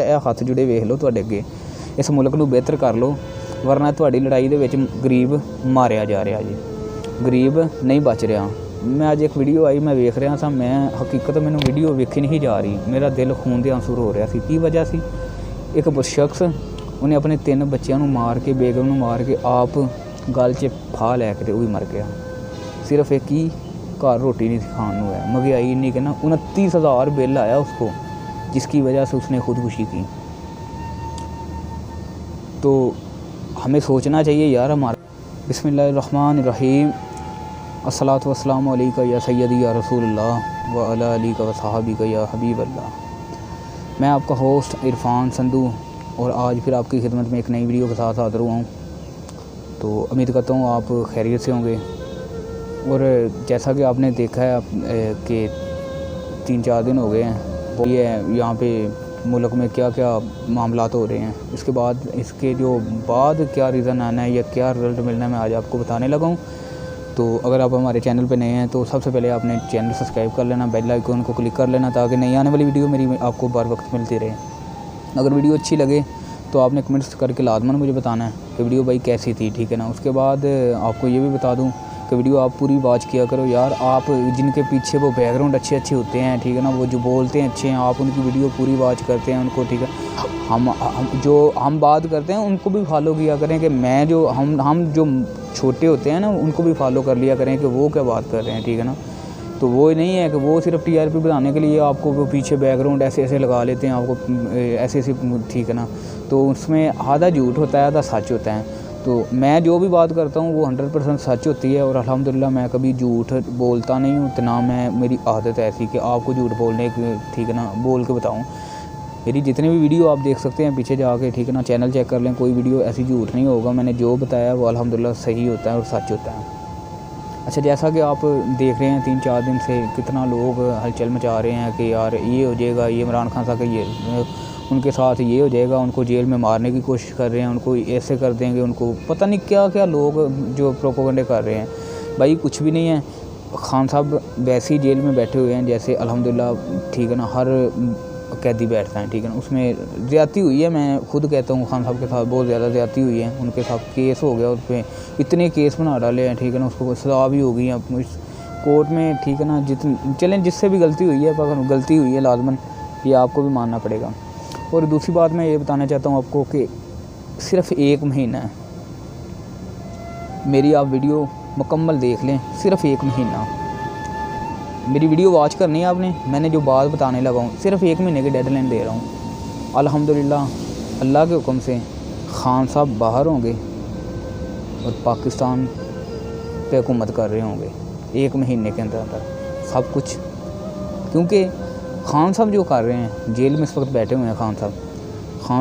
ਇਹ ਹੱਥ ਜੁੜੇ ਵੇਖ ਲਓ ਤੁਹਾਡੇ ਅੱਗੇ, इस मुल्क नूं बेहतर कर लो, वरना तुहाडी लड़ाई दे विच गरीब मारिया जा रहा जी, गरीब नहीं बच रहा। मैं अज एक वीडियो आई, मैं वेख रहा था, मैं हकीकत मैनूं वीडियो वेखी नहीं जा रही, मेरा दिल खून दे आंसू रो रहा सी। की वजह सी, एक शख्स उन्हें अपने 3 बच्चों नूं मार के, बेगम नूं मार के, आप गल च फा लैके वो भी मर गया। सिर्फ एक ही घर रोटी नहीं खाण नूं है, महंगाई इन्नी कि ना 29,000 बिल आया उसको, जिसकी वजह से उसने खुदकुशी की। तो हमें सोचना चाहिए यार हमारा। बिस्मिल्लाहिर्रहमानिर्रहीम, अस्सलातु वस्सलामु अलैका या सय्यदी या रसूलल्लाह व अला आलिका व सहाबिका या हबीबल्लाह। मैं आपका होस्ट इरफान संधू और आज फिर आपकी खिदमत में एक नई वीडियो के साथ हाज़िर हुआ हूँ। तो उम्मीद करता हूँ आप खैरियत से होंगे। और जैसा कि आपने देखा है कि 3-4 दिन हो गए हैं, ये यहाँ पे मुल्क में क्या क्या मामलात हो रहे हैं, इसके बाद इसके जो बाद क्या रीज़न आना है या क्या रिज़ल्ट मिलना है, मैं आज आपको बताने लगा हूँ। तो अगर आप हमारे चैनल पे नए हैं तो सबसे पहले आपने चैनल सब्सक्राइब कर लेना, बेल आइकन को क्लिक कर लेना, ताकि नई आने वाली वीडियो मेरी आपको बर वक्त मिलती रहे। अगर वीडियो अच्छी लगे तो आपने कमेंट्स करके लाजमन मुझे बताना है कि वीडियो भाई कैसी थी, ठीक है ना। उसके बाद आपको ये भी बता दूँ कि वीडियो आप पूरी वॉच किया करो यार। आप जिनके पीछे वो बैकग्राउंड अच्छे होते हैं, ठीक है ना, वो जो बोलते हैं अच्छे हैं, आप उनकी वीडियो पूरी वॉच करते हैं उनको, ठीक है। हम बात करते हैं उनको भी फॉलो किया करें कि मैं जो हम जो छोटे होते हैं ना उनको भी फॉलो कर लिया करें कि वो क्या बात कर रहे हैं, ठीक है ना। तो वो नहीं है कि वो सिर्फ TRP बढ़ाने के लिए आपको वो पीछे बैकग्राउंड ऐसे लगा लेते हैं आपको ऐसे, ठीक है ना। तो उसमें आधा झूठ होता है, आधा सच होता है। तो मैं जो भी बात करता हूँ वो 100% सच होती है, और अल्हम्दुलिल्लाह मैं कभी झूठ बोलता नहीं हूँ, ना मैं, मेरी आदत ऐसी कि आपको झूठ बोलने की, ठीक है ना, बोल के बताऊँ। मेरी जितनी भी वीडियो आप देख सकते हैं पीछे जाके, ठीक है ना, चैनल चेक कर लें, कोई वीडियो ऐसी झूठ नहीं होगा। मैंने जो बताया वो अल्हम्दुलिल्लाह सही होता है और सच होता है। अच्छा, जैसा कि आप देख रहे हैं 3-4 दिन से कितना लोग हलचल मचा रहे हैं कि यार ये हो जाएगा, ये इमरान खान साहब का ये उनके साथ ये हो जाएगा, उनको जेल में मारने की कोशिश कर रहे हैं, उनको ऐसे कर देंगे, उनको पता नहीं क्या क्या लोग जो प्रोपेगेंडा कर रहे हैं। भाई कुछ भी नहीं है, खान साहब वैसे ही जेल में बैठे हुए हैं जैसे अल्हम्दुलिल्लाह, ठीक है ना, हर कैदी बैठता है, ठीक है ना। उसमें ज़्यादती हुई है, मैं खुद कहता हूँ खान साहब के साथ बहुत ज़्यादा ज़्यादती हुई है। उनके साथ केस हो गया, उस पर इतने केस बना डाले हैं, ठीक है ना, उसको सज़ा भी हो गई है कोर्ट में, ठीक है ना। चलें जिससे भी गलती हुई है, पर गलती हुई है लाजमन, ये आपको भी मानना पड़ेगा। और दूसरी बात मैं ये बताना चाहता हूँ आपको कि सिर्फ़ 1 महीना है, मेरी आप वीडियो मुकम्मल देख लें, सिर्फ़ 1 महीना मेरी वीडियो वॉच करनी है आपने। मैंने जो बात बताने लगा हूँ सिर्फ़ 1 महीने की डेडलाइन दे रहा हूँ। अल्हम्दुलिल्लाह अल्लाह के हुक्म से खान साहब बाहर होंगे और पाकिस्तान पे हुकूमत कर रहे होंगे 1 महीने के अंदर अंदर सब कुछ। क्योंकि खान साहब जो कर रहे हैं, जेल में इस वक्त बैठे हुए हैं खान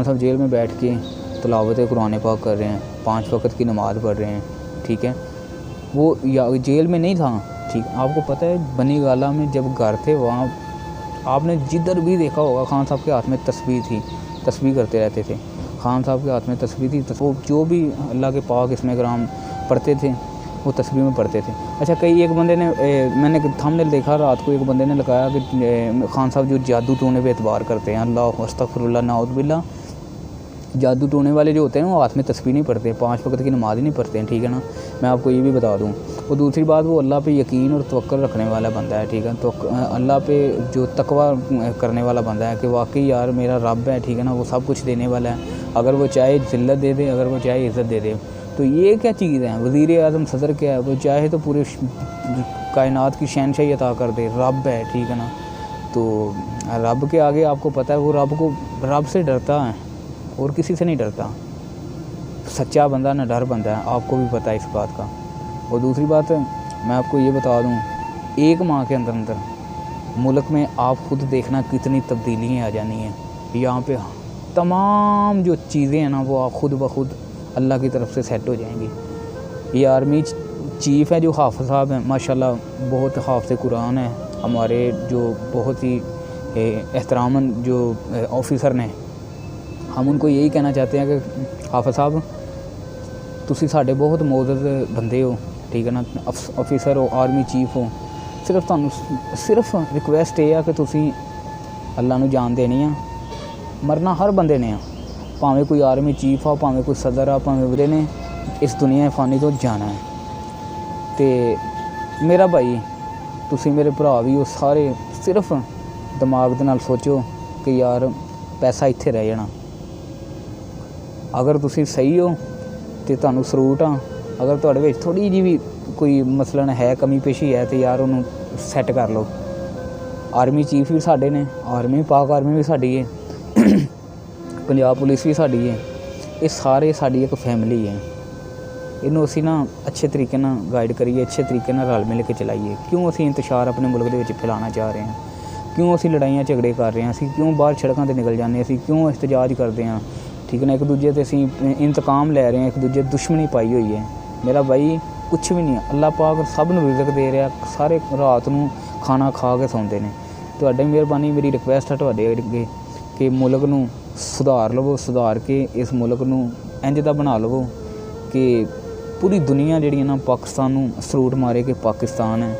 साहब जेल में बैठ के तिलावत कुरान पाक कर रहे हैं, 5 वक्त की नमाज़ पढ़ रहे हैं, ठीक है। वो या जेल में नहीं था, ठीक। आपको पता है बनी गाला में जब घर थे वहाँ आपने जिधर भी देखा होगा खान साहब के हाथ में तस्बीह थी, तस्बीह करते रहते थे। खान साहब के हाथ में तस्बीह थी, वो जो भी अल्लाह के पाक इसमें कराम पढ़ते थे वो तस्बीह में पढ़ते थे। अच्छा, कई एक बंदे ने मैंने थंबनेल देखा रात को, एक बंदे ने लगाया कि खान साहब जो जादू टोने पे एतबार करते हैं, अल्लाह अस्तगफिरुल्लाह नाउज़ु बिल्लाह, जादू टोने वाले जो होते हैं वो हाथ में तस्बीह नहीं पढ़ते, 5 वक्त की नमाज़ ही नहीं पढ़ते हैं, ठीक है ना। मैं आपको ये भी बता दूँ। और दूसरी बात, वो अल्लाह पे यकीन और तवक्कुल रखने वाला बंदा है, ठीक है। तो अल्लाह पे जो तकवा करने वाला बंदा है कि वाकई यार मेरा रब है, ठीक है ना, वो सब कुछ देने वाला है। अगर वो चाहे ज़िल्लत दे दे, अगर वो चाहे इज़्ज़त दे दे। तो ये क्या चीज़ है, वज़ीर आज़म सदर क्या है, वो चाहे तो पूरे कायनात की शहनशाही अता कर दे, रब है, ठीक है ना। तो रब के आगे आपको पता है वो रब से डरता है और किसी से नहीं डरता। सच्चा बंदा ना डर बंदा है, आपको भी पता है इस बात का। और दूसरी बात मैं आपको ये बता दूं, 1 माह के अंदर अंदर मुल्क में आप खुद देखना कितनी तब्दीलियाँ आ जानी हैं। यहाँ पे तमाम जो चीज़ें हैं ना वो आप खुद ब खुद अल्लाह की तरफ से सेट हो जाएंगी। ये आर्मी चीफ़ है जो हाफ़िज़ साहब हैं, माशाल्लाह बहुत हाफ़िज़ कुरान है हमारे, जो बहुत ही एहतरामन जो ऑफिसर ने। हम उनको यही कहना चाहते हैं कि हाफ़िज़ साहब तुसी साढ़े बहुत मोअज़्ज़ज़ बंदे हो, ठीक है ना, ऑफिसर हो, आर्मी चीफ हो। सिर्फ रिक्वेस्ट ये है कि तुसी अल्लाह नूं जान देनी है मरना हर बंदे ने आ, भावें कोई आर्मी चीफ आ, भावें कोई सदर आ, भावें बड़े ने इस दुनिया फानी तो जाना है। तो मेरा भाई तुसी मेरे भरा भी हो सारे, सिर्फ दिमाग दे नाल सोचो कि यार पैसा इत्थे रह जाना। अगर तुसी सही हो तो तुहानू सलूट आ, अगर तुहाडे विच थोड़ी जी भी कोई मसलन है, कमी पेशी है, तो यार उन्होंने सैट कर लो। आर्मी चीफ भी साडे ने, आर्मी पाक आर्मी भी साडी है, पंजाब पुलिस भी साडी है, ये सारे साडी एक फैमिली है। इनू असी ना अच्छे तरीके ना गाइड करिए, अच्छे तरीके ना रल मिल के चलाइए। क्यों असी इंतशार अपने मुल्क दे विच फैलाना चाह रहे हैं, क्यों असी लड़ाइयाँ झगड़े कर रहे हैं, असी क्यों बाहर सड़कों ते निकल जाने, असी क्यों एहतजाज करते हैं, ठीक है ना। एक दूजे ते असी इंतकाम लै रहे हैं, एक दूजे दुश्मनी पाई हुई है। मेरा भाई कुछ भी नहीं है, अल्लाह पाक सब नूं रिज़क दे रहा, सारे रात नूं खाना खा के सौंदे ने। तुहाडी मेहरबानी, मेरी रिक्वेस्ट है तुहाडे अगे कि मुल्क नूं सुधार लवो, सुधार के इस मुल्क नूं इंज दा बना लवो कि पूरी दुनिया जिहड़ी ना पाकिस्तान नूं सलूट मारे कि पाकिस्तान है,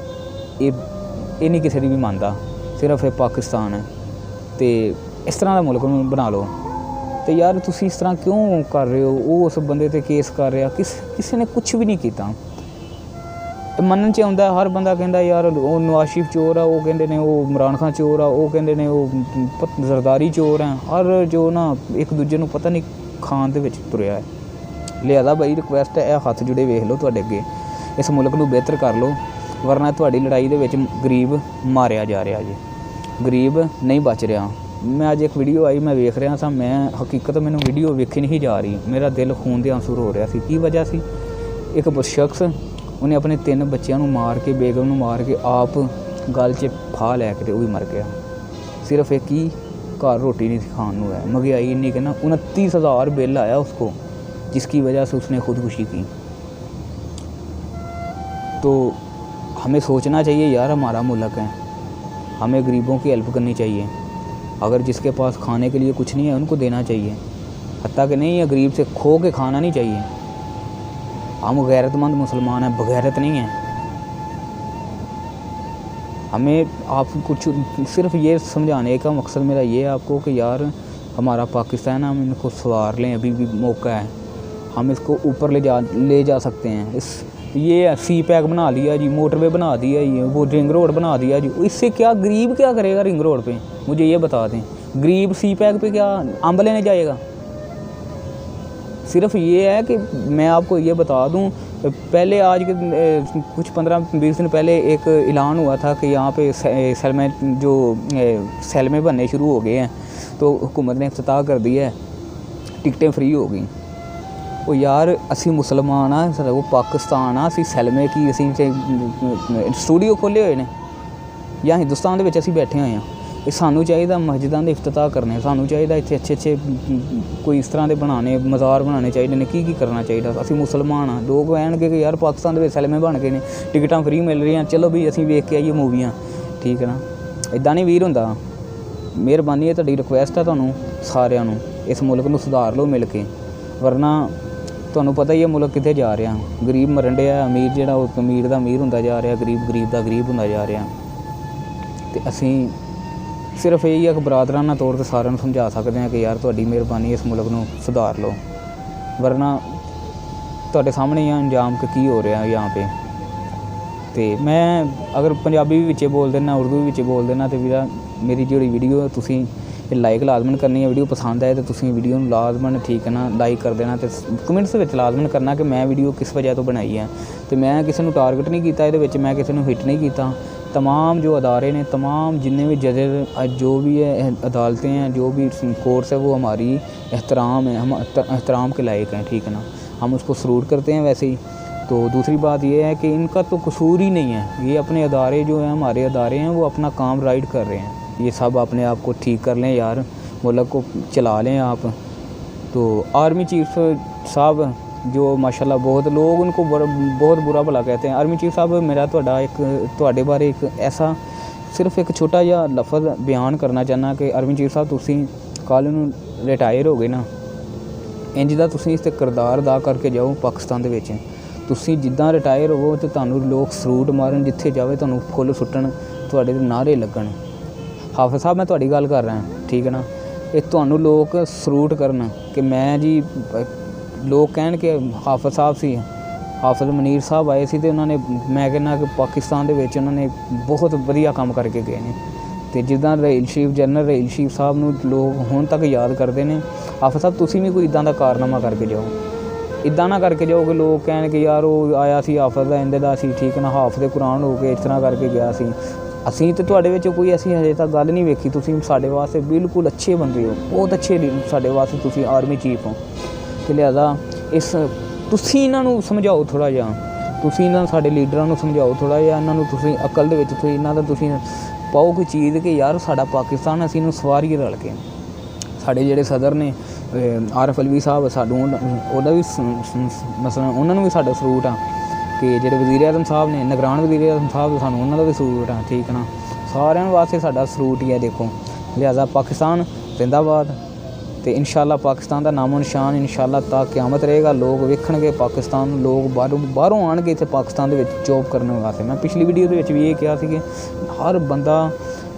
ये नहीं किसी दी भी मानदा, सिर्फ ये पाकिस्तान है। तो इस तरह का मुल्क नूं बना लो। तो यार तुसी इस तरह क्यों कर रहे हो? वो उस बंदे ते केस कर रहा, किसी ने कुछ भी नहीं किया। मनन च आउंदा, हर बंदा कहंदा यार वो नवाज शरीफ चोर है, वो कहंदे ने वो इमरान खान चोर है, वो कहंदे ने वो जरदारी चोर है। हर जो ना एक दूजे नूं पता नहीं खान दे विच तुरिया है। लिहाजा भाई रिक्वेस्ट है, हत्थ जुड़े वेख लो तुहाडे अगे, इस मुल्क नूं बेहतर कर लो, वरना तुहाडी लड़ाई दे विच गरीब मारिया जा रहा जी, गरीब नहीं बच रहा। मैं अज एक वीडियो आई, मैं वेख रहा था, मैं हकीकत मैनूं वीडियो वेखी नहीं जा रही, मेरा दिल खून दे आंसू हो रहा सी। की वजह सी? एक शख्स उन्हें अपने 3 बच्चों नूं मार के, बेगम नूं मार के, आप गल च फा लैके ते वो भी मर गया। सिर्फ एक ही घर रोटी नहीं खान नूं है, महंगाई इन्नी कि ना 29,000 बिल आया उसको, जिसकी वजह से उसने खुदकुशी की। तो हमें सोचना चाहिए यार, हमारा मुल्क है, हमें गरीबों की हेल्प करनी चाहिए। अगर जिसके पास खाने के लिए कुछ नहीं है उनको देना चाहिए, हत्ता कि नहीं है गरीब से खो के खाना नहीं चाहिए। हम गैरतमंद मुसलमान हैं, बगैरत नहीं हैं। हमें आप कुछ सिर्फ ये समझाने का मकसद मेरा ये है आपको कि यार हमारा पाकिस्तान है, हम इनको सवार लें, अभी भी मौका है, हम इसको ऊपर ले जा सकते हैं। ये सी पैक बना लिया जी, मोटरवे बना दिया जी, वो रिंग रोड बना दिया जी, इससे क्या गरीब क्या करेगा रिंग रोड पे? मुझे ये बता दें, गरीब सी पैक पे क्या अम्ब लेने जाएगा? सिर्फ ये है कि मैं आपको ये बता दूं, पहले आज के कुछ 15-20 दिन पहले एक ऐलान हुआ था कि यहाँ पे सैलमे बनने शुरू हो गए हैं, तो हुकूमत ने इफ्तिताह कर दिया है, टिकटें फ्री हो गई। वो यार असी मुसलमान आ, वो पाकिस्तान आ, असी सैलमे की असी स्टूडियो खोले हुए ने या हिंदुस्तान दे विच असी बैठे हुए हैं। ये सानू चाहिए मस्जिदां दे इफ्तिताह करने, सानू चाहिए इत्थे अच्छे कोई इस तरह के बनाने, मज़ार बनाने चाहिए ने, की करना चाहिए। असी मुसलमान हाँ, लोग कहणगे कि यार पाकिस्तान दे विच सैलमे बन गए ने, टिकटां फ्री मिल रही हैं, चलो भी असी वेख के आइए मूवियाँ, ठीक है ना। इदां नहीं वीर हुंदा। मेहरबानी है, तुहाडी रिक्वेस्ट है तुहानूं सारिआं नूं, इस मुल्क नूं सुधार लो मिल के, वरना तुहानूं पता ही है मुल्क कित्थे जा रहा। गरीब मरन डिया, अमीर जिहड़ा वो अमीर दा अमीर हुंदा जा रहा, गरीब दा गरीब हुंदा जा रहा। ते असीं सिर्फ यही है कि बरादराना तौर पर सारिਆਂ ਨੂੰ समझा सकते हैं कि यार तुहाडी मेहरबानी इस मुल्क नूं सुधार लो, वरना तुहाडे सामने ही अंजाम की हो रहा है यहाँ पे। तो मैं अगर पंजाबी भी विचे बोल देना, उर्दू भी विचे बोल देना, तो वीरा मेरी जिहड़ी वीडियो तुसीं लाइक लाजमन करनी है, वीडियो पसंद आए तो तुसीं वीडियो नूं लाजमन, ठीक है ना, लाइक कर देना, तो कमेंट्स विच लाजमन करना कि मैं वीडियो किस वजह तो बनाई है। तो मैं किसी नूं टारगेट नहीं किया, इहदे विच मैं किसी नूं हिट नहीं किया। तमाम जो अदारे ने, तमाम जिन्ने भी जजेज, जो भी है अदालतें हैं, जो भी कोर्ट्स है, वो हमारी एहतराम है, हम एहतराम के लायक हैं, ठीक है ना, हम उसको सलूट करते हैं वैसे ही। तो दूसरी बात ये है कि इनका तो कसूर ही नहीं है, ये अपने अदारे जो हैं, हमारे अदारे हैं, वो अपना काम राइट कर रहे हैं। ये सब अपने आप को ठीक कर लें यार, मुल्क को चला लें आप। तो आर्मी चीफ साहब जो माशाल्लाह, बहुत लोग उनको बहुत बुरा भला कहते हैं। आर्मी चीफ साहब, मेरा तुहाडे बारे एक ऐसा सिर्फ एक छोटा जिहा लफज बयान करना चाहना कि आर्मी चीफ साहब तुसीं कल नूं रिटायर हो गए ना, इंज दा तुसीं इस ते किरदार अदा करके जाओ पाकिस्तान दे विच। तुसीं जिद्दां रिटायर होवो तो तुहानूं लोग सलूट मारन, जिथे जावे तुहानूं फुੱਲ सुट्टण, तुहाडे ते नारे लगण। हाफिज़ साहब मैं तुहाडी गल कर रहा, ठीक है ना। ਇਹ ਤੁਹਾਨੂੰ ਲੋਕ ਸਲੂਟ ਕਰਨ ਕਿ ਮੈਂ ਜੀ ਲੋਕ ਕਹਿਣ ਕਿ ਹਾਫਿਜ਼ ਸਾਹਿਬ ਸੀ, ਹਾਫਿਜ਼ ਮਨੀਰ ਸਾਹਿਬ ਆਏ ਸੀ, ਅਤੇ ਉਹਨਾਂ ਨੇ ਮੈਂ ਕਹਿੰਦਾ ਕਿ ਪਾਕਿਸਤਾਨ ਦੇ ਵਿੱਚ ਉਹਨਾਂ ਨੇ ਬਹੁਤ ਵਧੀਆ ਕੰਮ ਕਰਕੇ ਗਏ ਨੇ। ਅਤੇ ਜਿੱਦਾਂ ਜਨਰਲ ਰਹੀਲ ਸ਼ੀਫ ਸਾਹਿਬ ਨੂੰ ਲੋਕ ਹੁਣ ਤੱਕ ਯਾਦ ਕਰਦੇ ਨੇ। ਹਾਫਿਜ਼ ਸਾਹਿਬ ਤੁਸੀਂ ਵੀ ਕੋਈ ਇੱਦਾਂ ਦਾ ਕਾਰਨਾਮਾ ਕਰਕੇ ਜਾਓ, ਇੱਦਾਂ ਨਾ ਕਰਕੇ ਜਾਓ ਕਿ ਲੋਕ ਕਹਿਣ ਕਿ ਯਾਰ ਉਹ ਆਇਆ ਸੀ ਹਾਫਿਜ਼ ਦਾ ਇੰਦੇ ਦਾ ਸੀ, ਠੀਕ ਨਾ, ਹਾਫਿਜ਼ ਕੁਰਾਨ ਹੋ ਕੇ ਇਸ ਤਰ੍ਹਾਂ ਕਰਕੇ ਗਿਆ ਸੀ। ਅਸੀਂ ਤਾਂ ਤੁਹਾਡੇ ਵਿੱਚ ਕੋਈ ਐਸੀ ਹਜੇ ਤੱਕ ਗੱਲ ਨਹੀਂ ਵੇਖੀ। ਤੁਸੀਂ ਸਾਡੇ ਵਾਸਤੇ ਬਿਲਕੁਲ ਅੱਛੇ ਬੰਦੇ ਹੋ, ਬਹੁਤ ਅੱਛੇ ਸਾਡੇ ਵਾਸਤੇ ਤੁਸੀਂ ਆਰਮੀ ਚੀਫ ਹੋ। ਅਤੇ ਲਿਹਾਜ਼ਾ ਤੁਸੀਂ ਇਹਨਾਂ ਨੂੰ ਸਮਝਾਓ ਥੋੜ੍ਹਾ ਜਿਹਾ, ਤੁਸੀਂ ਇਹਨਾਂ ਸਾਡੇ ਲੀਡਰਾਂ ਨੂੰ ਸਮਝਾਓ ਥੋੜ੍ਹਾ ਜਿਹਾ, ਇਹਨਾਂ ਨੂੰ ਤੁਸੀਂ ਅਕਲ ਦੇ ਵਿੱਚ ਤੁਸੀਂ ਇਹਨਾਂ ਦਾ ਤੁਸੀਂ ਪਾਓ ਕੋਈ ਚੀਜ਼ ਕਿ ਯਾਰ ਸਾਡਾ ਪਾਕਿਸਤਾਨ ਅਸੀਂ ਇਹਨੂੰ ਸਵਾਰੀਏ ਰਲ ਕੇ। ਸਾਡੇ ਜਿਹੜੇ ਸਦਰ ਨੇ ਆਰਫ ਅਲਵੀ ਸਾਹਿਬ, ਸਾਨੂੰ ਉਹਦਾ ਵੀ ਮਸਲਾ ਉਹਨਾਂ ਨੂੰ ਵੀ ਸਾਡਾ ਸਲੂਟ ਆ। ਕਿ ਜਿਹੜੇ ਵਜ਼ੀਰ ਆਜ਼ਮ ਸਾਹਿਬ ਨੇ, ਨਿਗਰਾਨ ਵਜ਼ੀਰ ਆਜ਼ਮ ਸਾਹਿਬ, ਸਾਨੂੰ ਉਹਨਾਂ ਦਾ ਵੀ ਸਲੂਟ ਆ, ਠੀਕ ਨਾ। ਸਾਰਿਆਂ ਵਾਸਤੇ ਸਾਡਾ ਸਲੂਟ ਹੀ ਹੈ ਦੇਖੋ। ਲਿਹਾਜ਼ਾ ਪਾਕਿਸਤਾਨ ਜ਼ਿੰਦਾਬਾਦ। ਅਤੇ ਇਨਸ਼ਾਅੱਲਾ ਪਾਕਿਸਤਾਨ ਦਾ ਨਾਮੋ ਨਿਸ਼ਾਨ ਇਨਸ਼ਾਅੱਲਾ ਤਾਂ ਕਿਆਮਤ ਰਹੇਗਾ। ਲੋਕ ਵੇਖਣਗੇ ਪਾਕਿਸਤਾਨ ਨੂੰ, ਲੋਕ ਬਾਹਰੋਂ ਆਉਣਗੇ ਇੱਥੇ ਪਾਕਿਸਤਾਨ ਦੇ ਵਿੱਚ ਜੋਬ ਕਰਨ ਵਾਸਤੇ। ਮੈਂ ਪਿਛਲੀ ਵੀਡੀਓ ਦੇ ਵਿੱਚ ਵੀ ਇਹ ਕਿਹਾ ਸੀ ਕਿ ਹਰ ਬੰਦਾ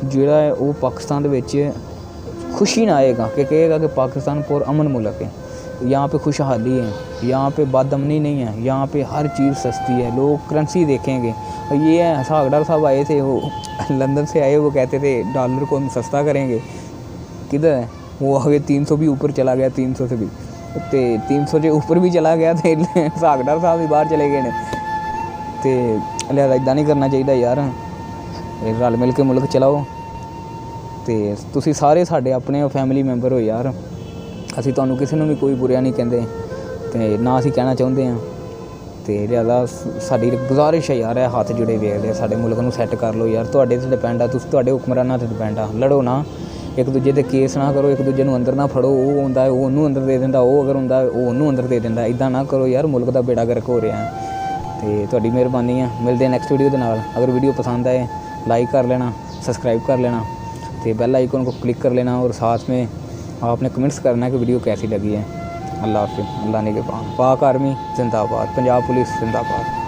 ਜਿਹੜਾ ਹੈ ਉਹ ਪਾਕਿਸਤਾਨ ਦੇ ਵਿੱਚ खुशी ना आएगा कि कहेगा कि पाकिस्तान पुर अमन मुल्क है, यहाँ पे खुशहाली है, यहाँ पे बदअमनी नहीं है, यहाँ पे हर चीज़ सस्ती है, लोग करेंसी देखेंगे। और ये है सागडर साहब आए थे, वो लंदन से आए, वो कहते थे डॉलर को हम सस्ता करेंगे। किधर है वो? आगे 300 भी ऊपर चला गया, 300 से भी, तो 300 से ऊपर भी चला गया। तो सागडर साहब भी बाहर चले गए ने। तो लिहाजा इदा नहीं करना चाहिए यार, रल मिल के मुल्क चलाओ। ਅਤੇ ਤੁਸੀਂ ਸਾਰੇ ਸਾਡੇ ਆਪਣੇ ਫੈਮਿਲੀ ਮੈਂਬਰ ਹੋ ਯਾਰ। ਅਸੀਂ ਤੁਹਾਨੂੰ ਕਿਸੇ ਨੂੰ ਵੀ ਕੋਈ ਬੁਰਿਆ ਨਹੀਂ ਕਹਿੰਦੇ ਅਤੇ ਨਾ ਅਸੀਂ ਕਹਿਣਾ ਚਾਹੁੰਦੇ ਹਾਂ। ਅਤੇ ਲਿਹਾਜ਼ਾ ਸਾਡੀ ਗੁਜ਼ਾਰਿਸ਼ ਹੈ ਯਾਰ, ਇਹ ਹੱਥ ਜੁੜੇ ਵੇਖਦੇ ਸਾਡੇ ਮੁਲਕ ਨੂੰ ਸੈੱਟ ਕਰ ਲਓ ਯਾਰ। ਤੁਹਾਡੇ 'ਤੇ ਡਿਪੈਂਡ ਆ, ਤੁਸੀਂ ਤੁਹਾਡੇ ਹੁਕਮਰਾਨਾਂ 'ਤੇ ਡਿਪੈਂਡ ਆ। ਲੜੋ ਨਾ, ਇੱਕ ਦੂਜੇ 'ਤੇ ਕੇਸ ਨਾ ਕਰੋ, ਇੱਕ ਦੂਜੇ ਨੂੰ ਅੰਦਰ ਨਾ ਫੜੋ। ਉਹ ਹੁੰਦਾ ਉਹ ਉਹਨੂੰ ਅੰਦਰ ਦੇ ਦਿੰਦਾ, ਉਹ ਅਗਰ ਹੁੰਦਾ ਉਹ ਉਹਨੂੰ ਅੰਦਰ ਦੇ ਦਿੰਦਾ। ਇੱਦਾਂ ਨਾ ਕਰੋ ਯਾਰ, ਮੁਲਕ ਦਾ ਬੇੜਾ ਗਰਕ ਹੋ ਰਿਹਾ। ਅਤੇ ਤੁਹਾਡੀ ਮਿਹਰਬਾਨੀ ਆ। ਮਿਲਦੇ ਨੈਕਸਟ ਵੀਡੀਓ ਦੇ ਨਾਲ। अगर वीडियो पसंद आए लाइक कर लेना, सब्सक्राइब कर लेना, तो बेल आइकन को क्लिक कर लेना, और साथ में आपने कमेंट्स करना है कि वीडियो कैसी लगी है। अल्लाह हाफ़िज़। अल्लाह ने के पाक आर्मी जिंदाबाद, पंजाब पुलिस जिंदाबाद।